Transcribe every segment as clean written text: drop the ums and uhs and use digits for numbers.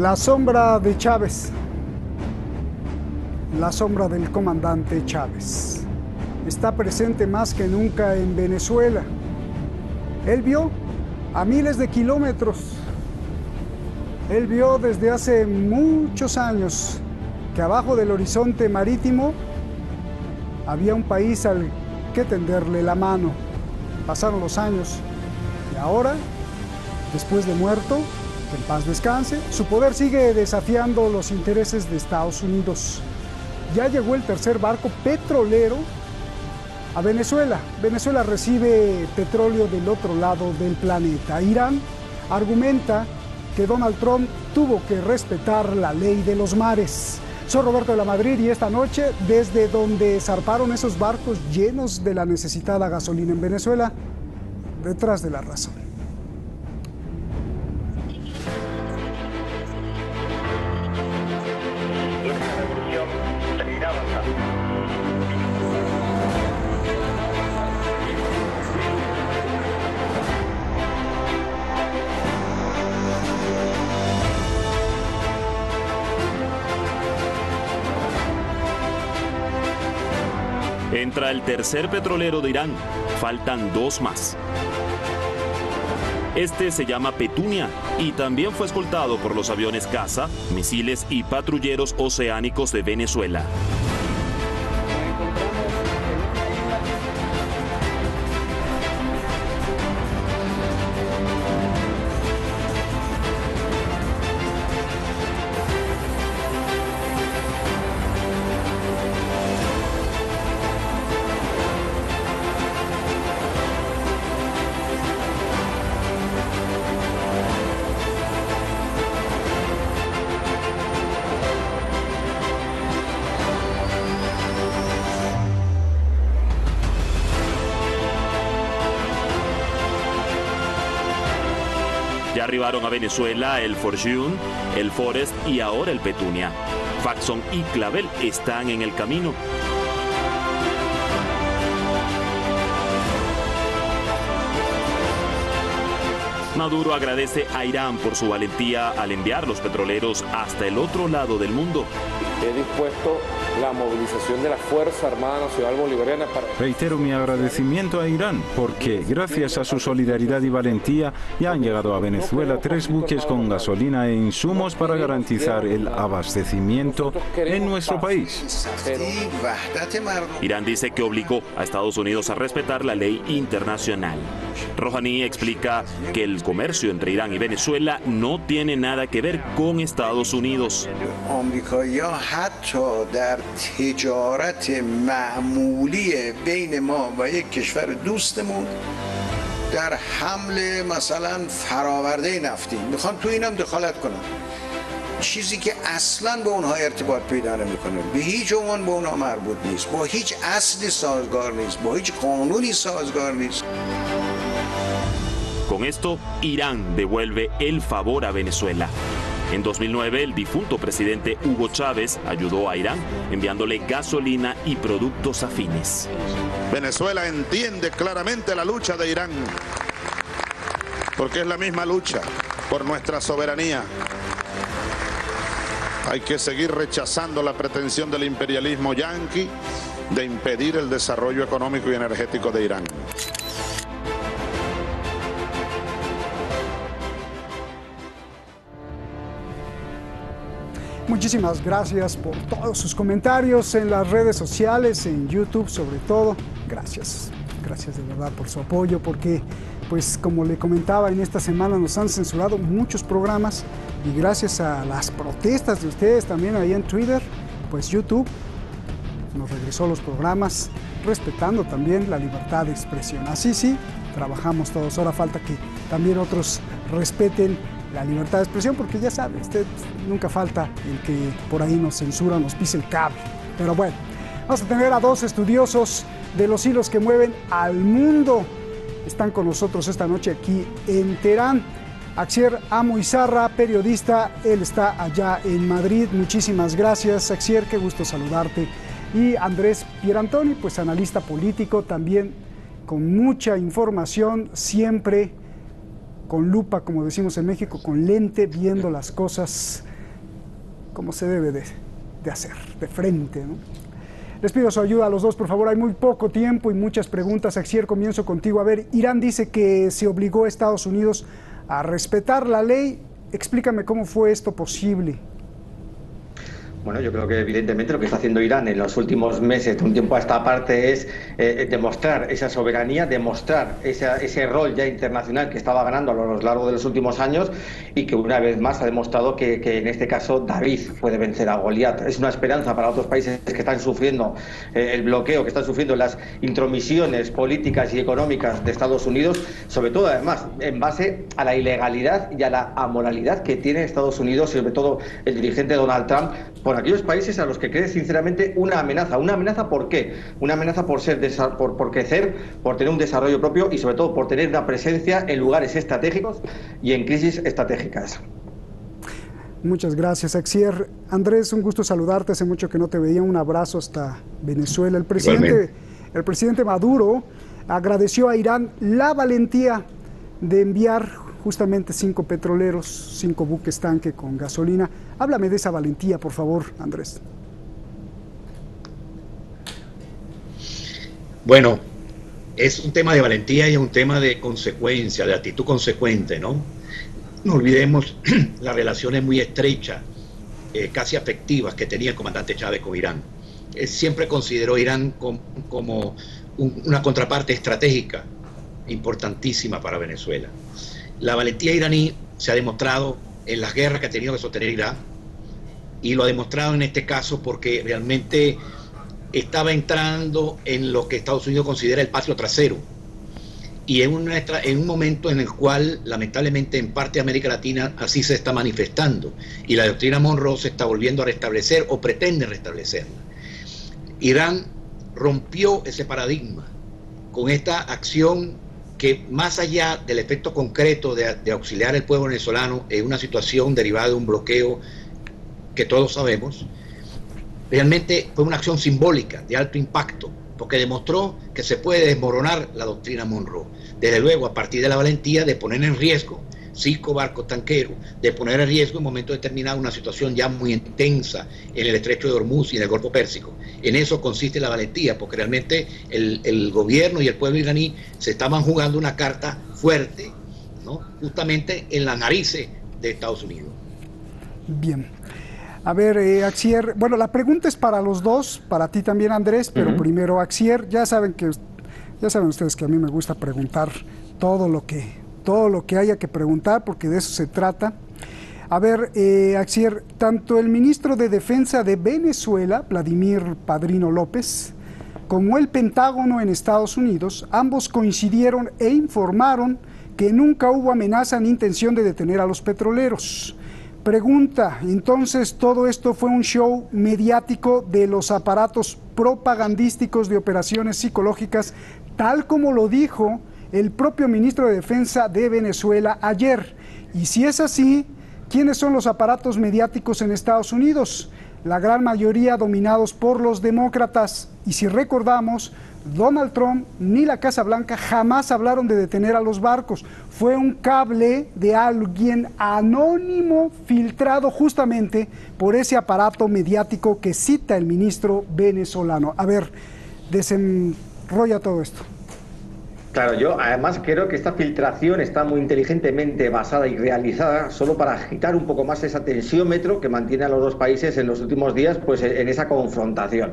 La sombra de Chávez, la sombra del comandante Chávez, está presente más que nunca en Venezuela. Él vio a miles de kilómetros, él vio desde hace muchos años que abajo del horizonte marítimo había un país al que tenderle la mano. Pasaron los años y ahora, después de muerto, que en paz descanse, su poder sigue desafiando los intereses de Estados Unidos. Ya llegó el tercer barco petrolero a Venezuela. Venezuela recibe petróleo del otro lado del planeta. Irán argumenta que Donald Trump tuvo que respetar la ley de los mares. Soy Roberto de la Madrid y esta noche, desde donde zarparon esos barcos llenos de la necesitada gasolina en Venezuela, detrás de la razón. Entra el tercer petrolero de Irán. Faltan dos más. Este se llama Petunia y también fue escoltado por los aviones caza, misiles y patrulleros oceánicos de Venezuela. Ya arribaron a Venezuela el Fortune, el Forest y ahora el Petunia. Faxon y Clavel están en el camino. Maduro agradece a Irán por su valentía al enviar los petroleros hasta el otro lado del mundo. He dispuesto la movilización de la Fuerza Armada Nacional Bolivariana para... Reitero mi agradecimiento a Irán porque gracias a su solidaridad y valentía ya han llegado a Venezuela 3 buques con gasolina e insumos para garantizar el abastecimiento en nuestro país. Irán dice que obligó a Estados Unidos a respetar la ley internacional. Rouhani explica que el comercio entre Irán y Venezuela no tiene nada que ver con Estados Unidos. تجارت معمولی بین ما و یک کشور دوستمون در حمل مثلا فراورده نفتی میخوان تو اینم دخالت کنن، چیزی که اصلا به اونها ارتباط پیدا نمیکنه، به هیچ عنوان به اونها مربوط نیست، با هیچ اصلی سازگار نیست، با هیچ قانونی سازگار نیست. Con esto, Irán devuelve el favor a Venezuela. En 2009, el difunto presidente Hugo Chávez ayudó a Irán enviándole gasolina y productos afines. Venezuela entiende claramente la lucha de Irán, porque es la misma lucha por nuestra soberanía. Hay que seguir rechazando la pretensión del imperialismo yanqui de impedir el desarrollo económico y energético de Irán. Muchísimas gracias por todos sus comentarios en las redes sociales, en YouTube sobre todo. Gracias, gracias de verdad por su apoyo, porque pues como le comentaba, en esta semana nos han censurado muchos programas y gracias a las protestas de ustedes también ahí en Twitter, pues YouTube nos regresó los programas respetando también la libertad de expresión. Así sí, trabajamos todos, ahora falta que también otros respeten la libertad de expresión, porque ya sabe, usted nunca falta el que por ahí nos censura, nos pise el cable. Pero bueno, vamos a tener a 2 estudiosos de los hilos que mueven al mundo. Están con nosotros esta noche aquí en Teherán. Axier Amo Izarra, periodista, él está allá en Madrid. Muchísimas gracias, Axier, qué gusto saludarte. Y Andrés Pierantoni, pues analista político, también con mucha información, siempre con lupa, como decimos en México, con lente, viendo las cosas como se debe de hacer, de frente, ¿no? Les pido su ayuda a los dos, por favor. Hay muy poco tiempo y muchas preguntas. Axier, comienzo contigo. A ver, Irán dice que se obligó a Estados Unidos a respetar la ley. Explícame cómo fue esto posible. Bueno, yo creo que evidentemente lo que está haciendo Irán en los últimos meses, de un tiempo a esta parte, es demostrar esa soberanía, demostrar ese rol ya internacional que estaba ganando a lo largo de los últimos años y que una vez más ha demostrado que en este caso David puede vencer a Goliat. Es una esperanza para otros países que están sufriendo el bloqueo, que están sufriendo las intromisiones políticas y económicas de Estados Unidos, sobre todo además en base a la ilegalidad y a la amoralidad que tiene Estados Unidos, sobre todo el dirigente Donald Trump, por aquellos países a los que cree sinceramente una amenaza. ¿Una amenaza por qué? Una amenaza por crecer, por tener un desarrollo propio y sobre todo por tener una presencia en lugares estratégicos y en crisis estratégicas. Muchas gracias, Axier. Andrés, un gusto saludarte. Hace mucho que no te veía. Un abrazo hasta Venezuela. El presidente Maduro agradeció a Irán la valentía de enviar justamente 5 petroleros, 5 buques tanque con gasolina. Háblame de esa valentía, por favor, Andrés. Bueno, es un tema de valentía y es un tema de consecuencia, de actitud consecuente, ¿no? No olvidemos las relaciones muy estrechas, casi afectivas que tenía el comandante Chávez con Irán. Siempre consideró Irán como una contraparte estratégica importantísima para Venezuela. La valentía iraní se ha demostrado en las guerras que ha tenido que sostener Irán y lo ha demostrado en este caso porque realmente estaba entrando en lo que Estados Unidos considera el patio trasero y en un momento en el cual lamentablemente en parte de América Latina así se está manifestando y la doctrina Monroe se está volviendo a restablecer o pretende restablecerla. Irán rompió ese paradigma con esta acción que más allá del efecto concreto de auxiliar al pueblo venezolano en una situación derivada de un bloqueo que todos sabemos, realmente fue una acción simbólica de alto impacto, porque demostró que se puede desmoronar la doctrina Monroe. Desde luego, a partir de la valentía de poner en riesgo 5 barcos tanqueros, de poner en riesgo en un momento determinado una situación ya muy intensa en el estrecho de Hormuz y en el Golfo Pérsico. En eso consiste la valentía, porque realmente el gobierno y el pueblo iraní se estaban jugando una carta fuerte, ¿no? Justamente en las narices de Estados Unidos. Bien. A ver, Axier, bueno, la pregunta es para los dos, para ti también, Andrés, pero primero, Axier, ya saben ustedes que a mí me gusta preguntar todo lo que haya que preguntar, porque de eso se trata. A ver, Axier, tanto el ministro de Defensa de Venezuela, Vladimir Padrino López, como el Pentágono en Estados Unidos, ambos coincidieron e informaron que nunca hubo amenaza ni intención de detener a los petroleros. Pregunta, entonces, ¿todo esto fue un show mediático de los aparatos propagandísticos de operaciones psicológicas, tal como lo dijo el propio ministro de Defensa de Venezuela ayer? Y si es así, ¿quiénes son los aparatos mediáticos en Estados Unidos? La gran mayoría dominados por los demócratas. Y si recordamos, Donald Trump ni la Casa Blanca jamás hablaron de detener a los barcos. Fue un cable de alguien anónimo filtrado justamente por ese aparato mediático que cita el ministro venezolano. A ver, desenrolla todo esto. Claro, yo además creo que esta filtración está muy inteligentemente basada y realizada solo para agitar un poco más ese tensiómetro que mantiene a los dos países en los últimos días, pues en esa confrontación.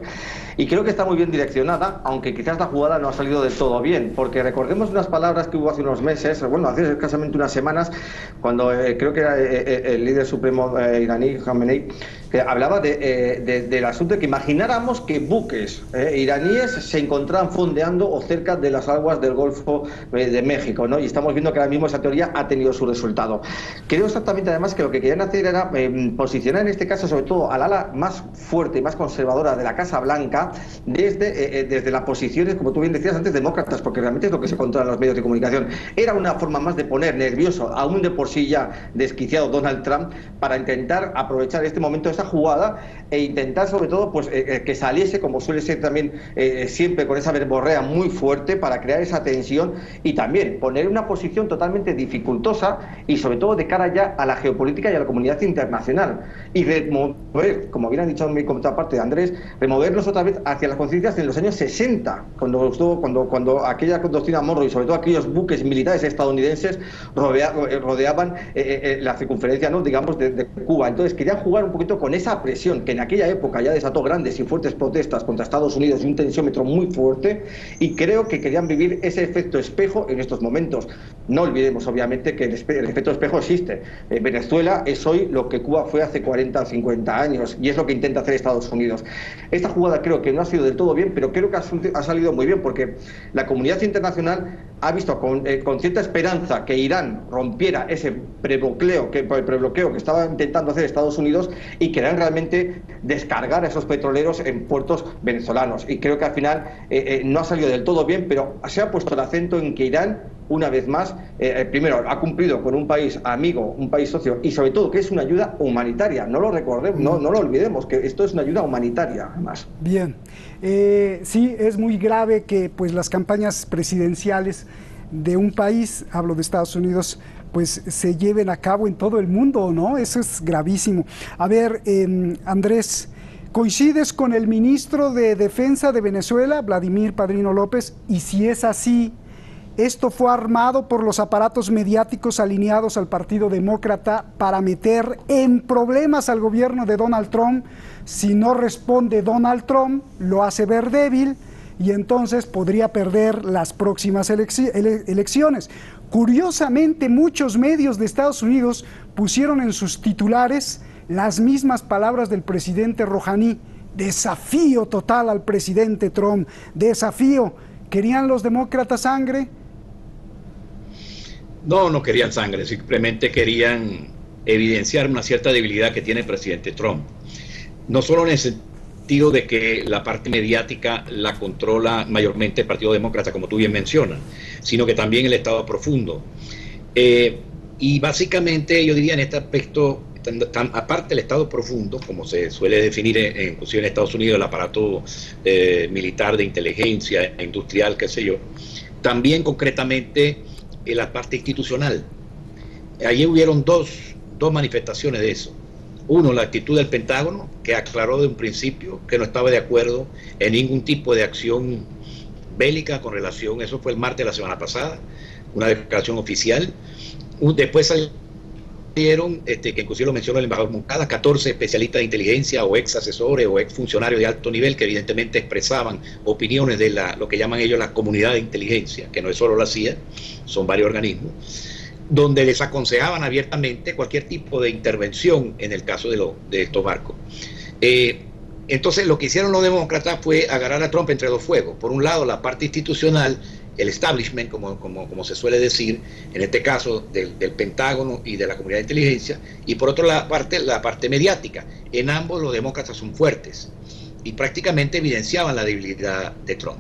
Y creo que está muy bien direccionada, aunque quizás la jugada no ha salido del todo bien, porque recordemos unas palabras que hubo hace unos meses, bueno, hace escasamente unas semanas, cuando creo que era el líder supremo iraní, Khamenei, que hablaba del asunto de que imagináramos que buques iraníes se encontraban fondeando o cerca de las aguas del Golfo de México, ¿no? Y estamos viendo que ahora mismo esa teoría ha tenido su resultado. Creo exactamente además que lo que querían hacer era posicionar en este caso sobre todo al ala más fuerte y más conservadora de la Casa Blanca desde las posiciones, como tú bien decías antes, demócratas, porque realmente es lo que se controla en los medios de comunicación. Era una forma más de poner nervioso, aún de por sí ya desquiciado Donald Trump, para intentar aprovechar este momento esa jugada e intentar sobre todo pues que saliese, como suele ser también siempre, con esa verborrea muy fuerte para crear esa tensión y también poner una posición totalmente dificultosa y sobre todo de cara ya a la geopolítica y a la comunidad internacional y remover, como bien ha dicho mi contraparte Andrés, removernos otra vez hacia las conciencias de los años 60, cuando aquella doctrina Monroe y sobre todo aquellos buques militares estadounidenses rodeaban la circunferencia, ¿no?, digamos, de Cuba. Entonces querían jugar un poquito con esa presión que en aquella época ya desató grandes y fuertes protestas contra Estados Unidos y un tensiómetro muy fuerte, y creo que querían vivir ese efecto espejo en estos momentos. No olvidemos obviamente que el efecto espejo existe. Venezuela es hoy lo que Cuba fue hace 40 o 50 años y es lo que intenta hacer Estados Unidos. Esta jugada creo que no ha sido del todo bien, pero creo que ha salido muy bien porque la comunidad internacional ha visto con cierta esperanza que Irán rompiera ese prebloqueo que estaba intentando hacer Estados Unidos y querían realmente descargar a esos petroleros en puertos venezolanos. Y creo que al final no ha salido del todo bien, pero se ha puesto el acento en que Irán, una vez más, primero ha cumplido con un país amigo, un país socio, y sobre todo que es una ayuda humanitaria. No lo recordemos, no lo olvidemos, que esto es una ayuda humanitaria, además. Bien, sí, es muy grave que pues las campañas presidenciales de un país, hablo de Estados Unidos, pues se lleven a cabo en todo el mundo, ¿no? Eso es gravísimo. A ver, Andrés, ¿coincides con el ministro de Defensa de Venezuela, Vladimir Padrino López? Y si es así, ¿esto fue armado por los aparatos mediáticos alineados al Partido Demócrata para meter en problemas al gobierno de Donald Trump? Si no responde Donald Trump, lo hace ver débil y entonces podría perder las próximas elecciones. Curiosamente, muchos medios de Estados Unidos pusieron en sus titulares las mismas palabras del presidente Rouhani: desafío total al presidente Trump, desafío. ¿Querían los demócratas sangre? No querían sangre, simplemente querían evidenciar una cierta debilidad que tiene el presidente Trump. No solo en el sentido de que la parte mediática la controla mayormente el Partido Demócrata, como tú bien mencionas, sino que también el Estado profundo. Y básicamente yo diría en este aspecto, aparte del Estado profundo, como se suele definir inclusive en Estados Unidos, el aparato militar de inteligencia, industrial, qué sé yo, también concretamente la parte institucional. Allí hubieron dos manifestaciones de eso. Uno, la actitud del Pentágono, que aclaró de un principio que no estaba de acuerdo en ningún tipo de acción bélica con relación, eso fue el martes de la semana pasada, una declaración oficial. Después salieron, que inclusive lo mencionó el embajador Moncada, 14 especialistas de inteligencia o ex asesores o ex funcionarios de alto nivel que evidentemente expresaban opiniones de lo que llaman ellos la comunidad de inteligencia, que no es solo la CIA, son varios organismos, donde les aconsejaban abiertamente cualquier tipo de intervención en el caso de estos barcos. Entonces lo que hicieron los demócratas fue agarrar a Trump entre dos fuegos. Por un lado, la parte institucional, el establishment, como se suele decir, en este caso del Pentágono y de la comunidad de inteligencia, y por otro la parte mediática. En ambos los demócratas son fuertes y prácticamente evidenciaban la debilidad de Trump.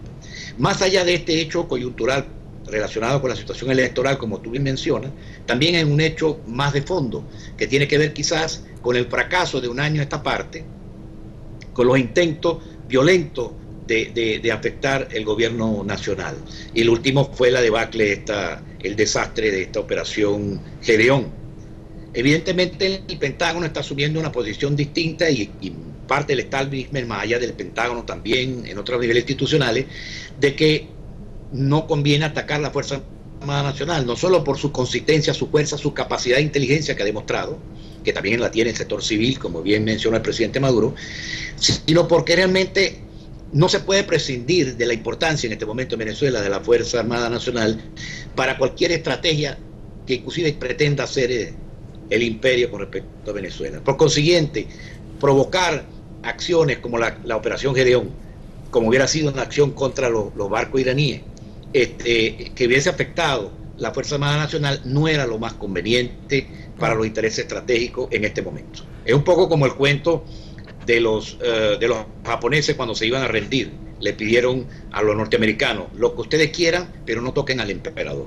Más allá de este hecho coyuntural relacionado con la situación electoral, como tú bien mencionas, también hay un hecho más de fondo, que tiene que ver quizás con el fracaso de un año a esta parte, con los intentos violentos de afectar el gobierno nacional. Y el último fue la debacle, el desastre de esta operación Gedeón. Evidentemente el Pentágono está asumiendo una posición distinta y parte del establishment, más allá del Pentágono también en otros niveles institucionales, de que no conviene atacar la Fuerza Armada Nacional, no solo por su consistencia, su fuerza, su capacidad de inteligencia que ha demostrado, que también la tiene el sector civil, como bien mencionó el presidente Maduro, sino porque realmente no se puede prescindir de la importancia en este momento en Venezuela de la Fuerza Armada Nacional para cualquier estrategia que inclusive pretenda hacer el imperio con respecto a Venezuela. Por consiguiente, provocar acciones como la operación Gedeón, como hubiera sido una acción contra los barcos iraníes, que hubiese afectado la Fuerza Armada Nacional, no era lo más conveniente para los intereses estratégicos en este momento. Es un poco como el cuento de los japoneses cuando se iban a rendir. Le pidieron a los norteamericanos lo que ustedes quieran, pero no toquen al emperador.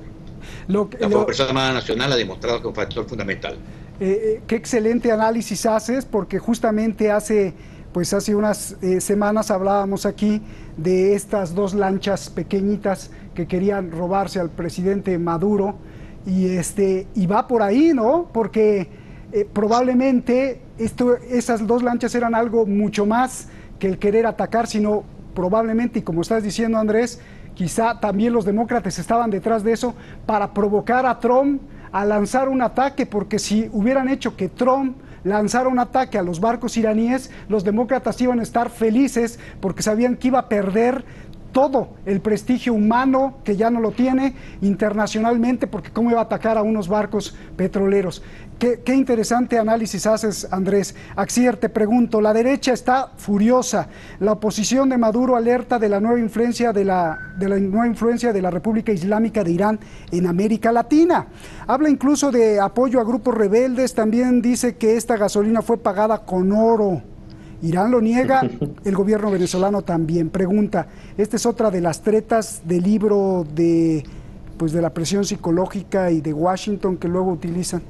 La Fuerza Armada Nacional ha demostrado que es un factor fundamental. qué excelente análisis haces, porque justamente hace unas semanas hablábamos aquí de estas dos lanchas pequeñitas que querían robarse al presidente Maduro, y va por ahí, ¿no? Porque probablemente esas dos lanchas eran algo mucho más que el querer atacar, sino probablemente, y como estás diciendo, Andrés, quizá también los demócratas estaban detrás de eso para provocar a Trump a lanzar un ataque, porque si hubieran hecho que Trump lanzara un ataque a los barcos iraníes, los demócratas iban a estar felices porque sabían que iba a perder todo el prestigio humano, que ya no lo tiene internacionalmente, porque cómo iba a atacar a unos barcos petroleros. Qué interesante análisis haces, Andrés. Axier, te pregunto, la derecha está furiosa. La oposición de Maduro alerta de la nueva influencia de la República Islámica de Irán en América Latina. Habla incluso de apoyo a grupos rebeldes. También dice que esta gasolina fue pagada con oro. Irán lo niega, el gobierno venezolano también. Pregunta, esta es otra de las tretas del libro de la presión psicológica y de Washington que luego utilizan.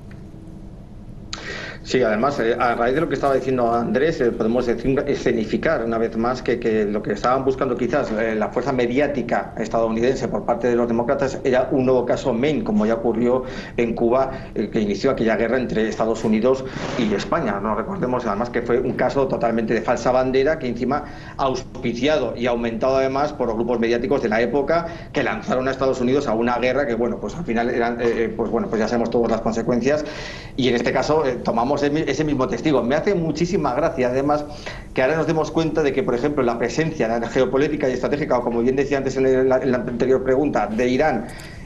Sí, además, a raíz de lo que estaba diciendo Andrés, podemos escenificar una vez más que lo que estaban buscando quizás la fuerza mediática estadounidense por parte de los demócratas era un nuevo caso Maine, como ya ocurrió en Cuba, que inició aquella guerra entre Estados Unidos y España. No recordemos además que fue un caso totalmente de falsa bandera, que encima auspiciado y aumentado además por los grupos mediáticos de la época, que lanzaron a Estados Unidos a una guerra que, bueno, pues al final eran, pues ya sabemos todas las consecuencias, y en este caso tomamos ese mismo testigo. Me hace muchísima gracia, además, que ahora nos demos cuenta de que, por ejemplo, la presencia geopolítica y estratégica, o como bien decía antes en la anterior pregunta, de Irán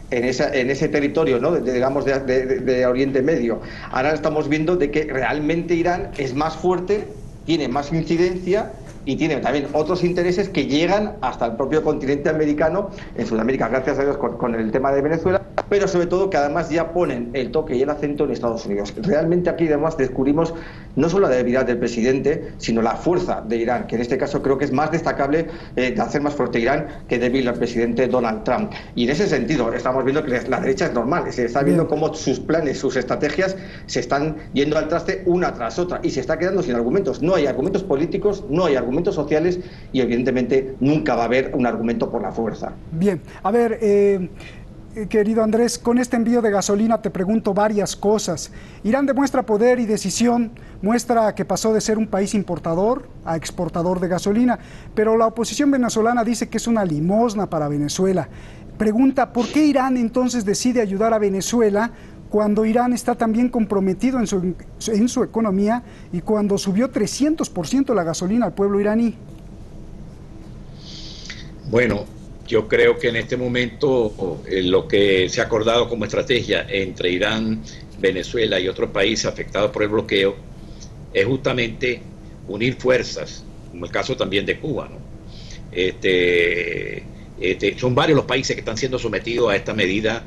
en ese territorio, ¿no? de Oriente Medio, ahora estamos viendo de que realmente Irán es más fuerte, tiene más incidencia y tiene también otros intereses que llegan hasta el propio continente americano, en Sudamérica, gracias a Dios, con el tema de Venezuela, pero sobre todo que además ya ponen el toque y el acento en Estados Unidos. Realmente aquí además descubrimos no solo la debilidad del presidente, sino la fuerza de Irán, que en este caso creo que es más destacable de hacer más fuerte Irán que débil al presidente Donald Trump. Y en ese sentido estamos viendo que la derecha es normal, se está viendo cómo sus planes, sus estrategias se están yendo al traste una tras otra y se está quedando sin argumentos. No hay argumentos políticos, no hay argumentos sociales y evidentemente nunca va a haber un argumento por la fuerza. Bien, a ver, querido Andrés, con este envío de gasolina te pregunto varias cosas. Irán demuestra poder y decisión, muestra que pasó de ser un país importador a exportador de gasolina, pero la oposición venezolana dice que es una limosna para Venezuela. Pregunta, ¿por qué Irán entonces decide ayudar a Venezuela cuando Irán está también comprometido en su economía y cuando subió 300% la gasolina al pueblo iraní? Bueno, yo creo que en este momento lo que se ha acordado como estrategia entre Irán, Venezuela y otros países afectados por el bloqueo es justamente unir fuerzas, como el caso también de Cuba, ¿no? Son varios los países que están siendo sometidos a esta medida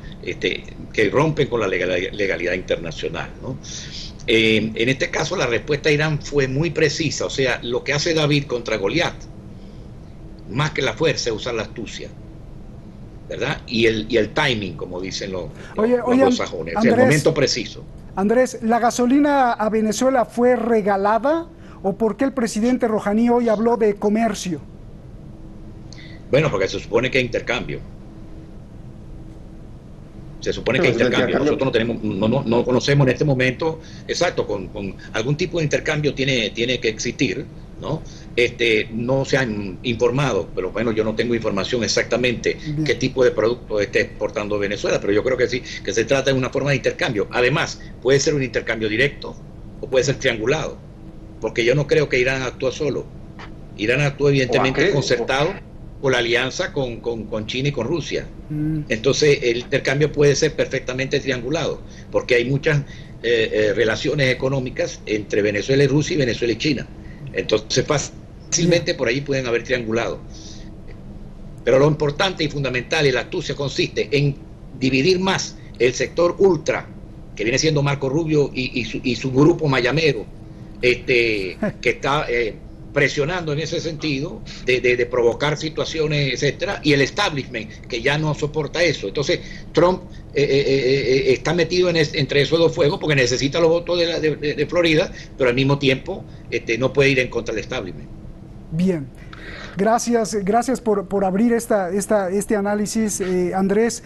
que rompen con la legalidad internacional, ¿no? En este caso la respuesta de Irán fue muy precisa, o sea, lo que hace David contra Goliat, más que la fuerza, es usar la astucia, ¿verdad? Y el timing, como dicen los sajones, Andrés, el momento preciso. Andrés, ¿la gasolina a Venezuela fue regalada o por qué el presidente Rohaní hoy habló de comercio? Bueno, porque se supone que hay intercambio. Se supone que hay intercambio. Nosotros no tenemos, no conocemos en este momento, exacto, con algún tipo de intercambio tiene que existir, ¿no? No se han informado, pero bueno, yo no tengo información exactamente qué tipo de producto esté exportando Venezuela, pero yo creo que sí, que se trata de una forma de intercambio. Además, puede ser un intercambio directo o puede ser triangulado, porque yo no creo que Irán actúe solo. Irán actúa evidentemente concertado por la alianza con China y con Rusia. Entonces el intercambio puede ser perfectamente triangulado, porque hay muchas relaciones económicas entre Venezuela y Rusia y Venezuela y China. Entonces fácilmente por ahí pueden haber triangulado. Pero lo importante y fundamental y la astucia consiste en dividir más el sector ultra, que viene siendo Marco Rubio y su grupo mayamero, que está presionando en ese sentido de provocar situaciones, etcétera, y el establishment que ya no soporta eso. Entonces Trump está metido entre esos dos fuegos porque necesita los votos de Florida, pero al mismo tiempo no puede ir en contra del establishment. Bien. Gracias por abrir este análisis, Andrés.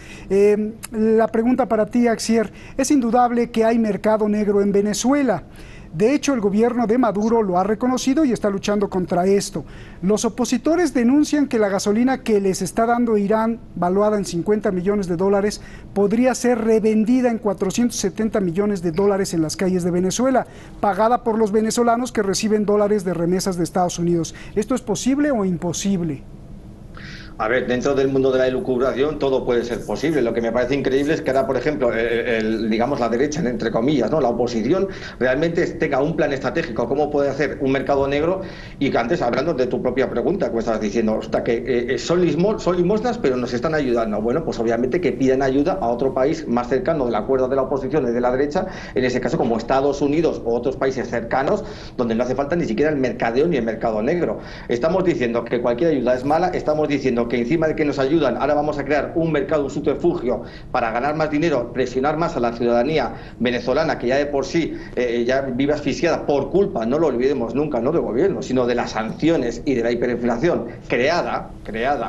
La pregunta para ti, Axier, es indudable que hay mercado negro en Venezuela. De hecho, el gobierno de Maduro lo ha reconocido y está luchando contra esto. Los opositores denuncian que la gasolina que les está dando Irán, valuada en 50 millones de dólares, podría ser revendida en 470 millones de dólares en las calles de Venezuela, pagada por los venezolanos que reciben dólares de remesas de Estados Unidos. ¿Esto es posible o imposible? A ver, dentro del mundo de la elucubración todo puede ser posible. Lo que me parece increíble es que ahora, por ejemplo, digamos la derecha, entre comillas, ¿no?, la oposición, realmente tenga un plan estratégico, cómo puede hacer un mercado negro, y que antes, hablando de tu propia pregunta, que me estabas diciendo, que son limosnas, pero nos están ayudando. Bueno, pues obviamente que pidan ayuda a otro país más cercano del acuerdo de la oposición y de la derecha, en ese caso como Estados Unidos o otros países cercanos, donde no hace falta ni siquiera el mercadeo ni el mercado negro. Estamos diciendo que cualquier ayuda es mala, estamos diciendo que encima de que nos ayudan, ahora vamos a crear un mercado, un subterfugio para ganar más dinero, presionar más a la ciudadanía venezolana, que ya de por sí ya vive asfixiada por culpa, no lo olvidemos nunca, no del gobierno, sino de las sanciones y de la hiperinflación creada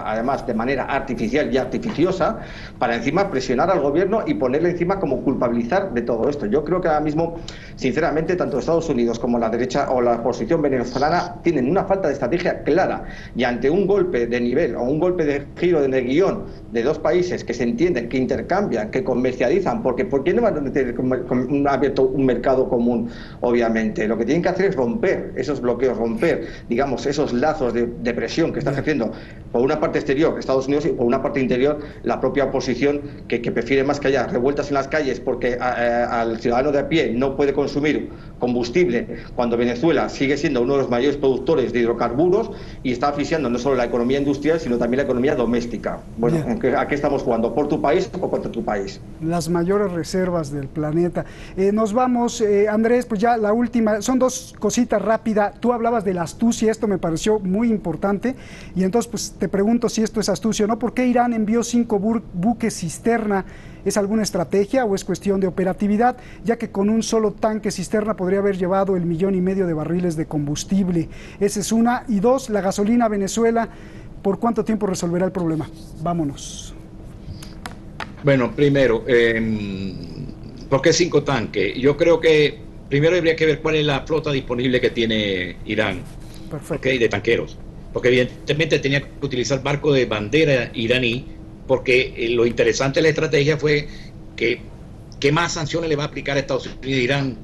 además de manera artificial y artificiosa, para encima presionar al gobierno y ponerle encima como culpabilizar de todo esto. Yo creo que ahora mismo, sinceramente, tanto Estados Unidos como la derecha o la oposición venezolana tienen una falta de estrategia clara, y ante un golpe de nivel o un golpe de giro en el guión de dos países que se entienden, que intercambian, que comercializan, porque ¿por qué no van a tener abierto un mercado común? Obviamente, lo que tienen que hacer es romper esos bloqueos, romper, digamos, esos lazos de presión que está ejerciendo por una parte exterior Estados Unidos y por una parte interior la propia oposición, que prefiere más que haya revueltas en las calles porque al ciudadano de a pie no puede consumir combustible cuando Venezuela sigue siendo uno de los mayores productores de hidrocarburos y está asfixiando no solo la economía industrial, sino también la economía doméstica. Bueno, ¿a qué estamos jugando? ¿Por tu país o contra tu país? Las mayores reservas del planeta. Nos vamos, Andrés, pues ya la última, son dos cositas rápidas. Tú hablabas de la astucia, esto me pareció muy importante, y entonces pues te pregunto si esto es astucia o no. ¿Por qué Irán envió 5 buques cisterna? ¿Es alguna estrategia o es cuestión de operatividad? Ya que con un solo tanque cisterna podría haber llevado 1,5 millones de barriles de combustible. Esa es una. Y dos, la gasolina Venezuela, ¿por cuánto tiempo resolverá el problema? Vámonos. Bueno, primero, ¿por qué 5 tanques? Yo creo que primero habría que ver cuál es la flota disponible que tiene Irán. Perfecto. ¿Okay? De tanqueros. Porque evidentemente tenía que utilizar barcos de bandera iraní, porque lo interesante de la estrategia fue que ¿qué más sanciones le va a aplicar a Estados Unidos e Irán?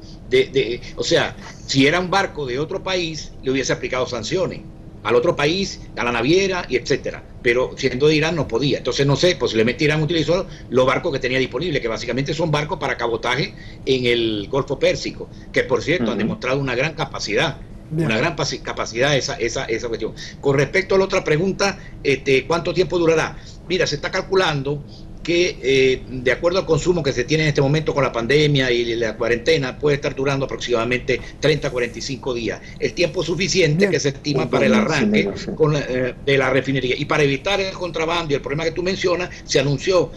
O sea, si era un barco de otro país, le hubiese aplicado sanciones al otro país, a la naviera y etcétera, pero siendo de Irán no podía. Entonces no sé, posiblemente Irán utilizó los barcos que tenía disponibles, que básicamente son barcos para cabotaje en el Golfo Pérsico, que por cierto han demostrado una gran capacidad. Bien. Una gran capacidad esa cuestión. Con respecto a la otra pregunta, ¿cuánto tiempo durará? Mira, se está calculando que de acuerdo al consumo que se tiene en este momento con la pandemia y la cuarentena, puede estar durando aproximadamente 30 a 45 días. El tiempo suficiente que se estima para el arranque de la refinería. Y para evitar el contrabando y el problema que tú mencionas, se anunció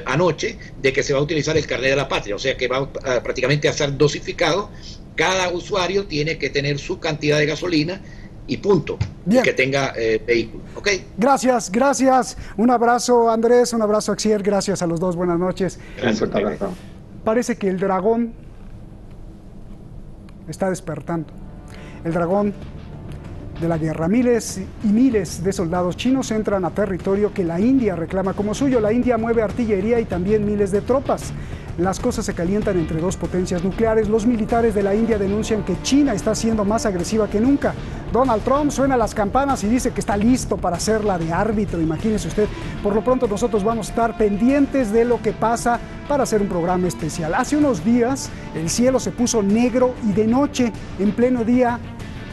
anoche de que se va a utilizar el carnet de la patria, o sea que va prácticamente a ser dosificado. Cada usuario tiene que tener su cantidad de gasolina y punto. Bien. Que tenga vehículo. ¿Okay? Gracias. Un abrazo, Andrés, un abrazo, Axier. Gracias a los dos. Buenas noches. Gracias. Parece que el dragón está despertando. El dragón de la guerra. Miles y miles de soldados chinos entran a territorio que la India reclama como suyo. La India mueve artillería y también miles de tropas. Las cosas se calientan entre dos potencias nucleares. Los militares de la India denuncian que China está siendo más agresiva que nunca. Donald Trump suena las campanas y dice que está listo para hacerla de árbitro. Imagínese usted. Por lo pronto nosotros vamos a estar pendientes de lo que pasa para hacer un programa especial. Hace unos días el cielo se puso negro y de noche, en pleno día,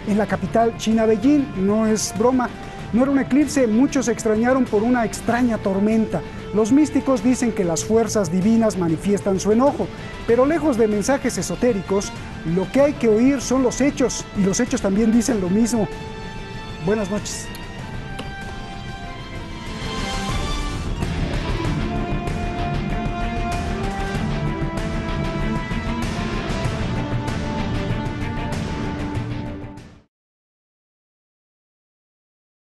en la capital china, Beijing. No es broma. No era un eclipse, muchos se extrañaron por una extraña tormenta. Los místicos dicen que las fuerzas divinas manifiestan su enojo, pero lejos de mensajes esotéricos, lo que hay que oír son los hechos, y los hechos también dicen lo mismo. Buenas noches.